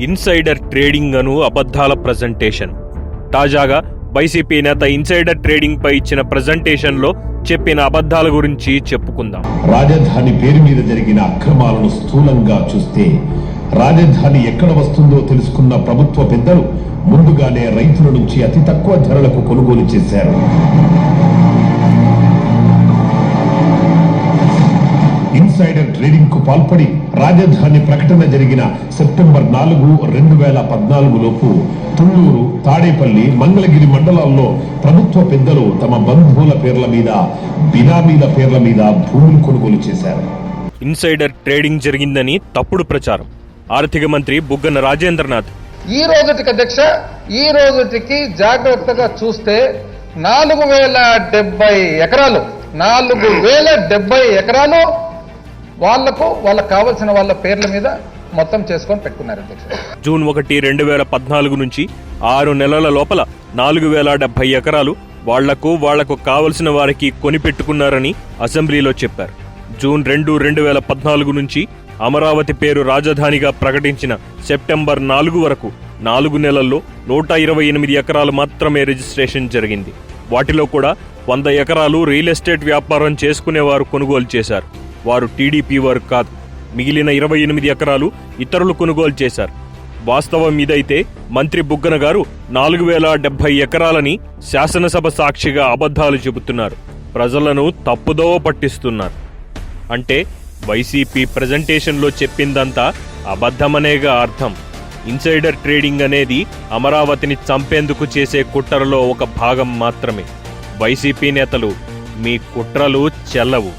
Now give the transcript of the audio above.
Insider trading అను అబద్ధాల presentation. తాజాగా YCP నేత ఇన్సైడర్ ట్రేడింగ్ పై ఇచ్చిన ప్రజెంటేషన్లో చెప్పిన అబద్ధాల గురించి చెప్పుకుందాం. రాజధాని పేరు మీద జరిగిన అక్రమాలను స్థూలంగా చూస్తే రాజధాని ఎక్కడ వస్తుందో తెలుసుకున్న ప్రభుత్వ పెద్దలు ముందుగానే రైతుల నుంచి అతి తక్కువ ధరలకు కొనుగోలు చేశారు. ఇన్సైడర్ ట్రేడింగ్ కు పాల్పడి రాజధాని ప్రకటన జరిగిన సెప్టెంబర్ 4, 2014 లోపు తుళ్లూరు, తాడేపల్లి, మంగళగిరి మండలాల్లో ప్రభుత్వ పెద్దలు తమ బంధువుల పేర్ల మీద, బినామీల పేర్ల మీద భూములు కొనుగోలు చేశారు. ఇన్సైడర్ ట్రేడింగ్ జరిగిందని తప్పుడు ప్రచారం. ఆర్థిక మంత్రి బుగ్గన రాజేంద్రనాథ్ ఈ రోజుకి అధ్యక్ష, ఈ రోజుకి జాగ్రత్తగా చూస్తే 4070 ఎకరాలు 4070 ఎకరాలు వాళ్ళకు కావలసిన వాళ్ళ పేర్ల మీద మొత్తం చేసుకొని పెట్టుకున్నారు అధ్యక్ష. జూన్ 1, 2014 నుంచి 6 నెలల లోపల 4070 ఎకరాలు వాళ్లకు కావలసిన వారికి కొనిపెట్టుకున్నారని అసెంబ్లీలో చెప్పారు. జూన్ 2, 2014 నుంచి అమరావతి పేరు రాజధానిగా ప్రకటించిన సెప్టెంబర్ 4 వరకు 4 నెలల్లో 128 ఎకరాలు మాత్రమే రిజిస్ట్రేషన్ జరిగింది. వాటిలో కూడా 100 ఎకరాలు రియల్ ఎస్టేట్ వ్యాపారం చేసుకునేవారు కొనుగోలు చేశారు. వారు టీడీపీ వారు కాదు. మిగిలిన 28 ఎకరాలు ఇతరులు కొనుగోలు చేశారు. వాస్తవం ఇదైతే మంత్రి బుగ్గన గారు 4070 ఎకరాలని శాసనసభ సాక్షిగా అబద్ధాలు చెబుతున్నారు. ప్రజలను తప్పుదోవ పట్టిస్తున్నారు. అంటే వైసీపీ ప్రజెంటేషన్లో చెప్పిందంతా అబద్ధమనేగా అర్థం. ఇన్సైడర్ ట్రేడింగ్ అనేది అమరావతిని చంపేందుకు చేసే కుట్రలో ఒక భాగం మాత్రమే. వైసీపీ నేతలు, మీ కుట్రలు చెల్లవు.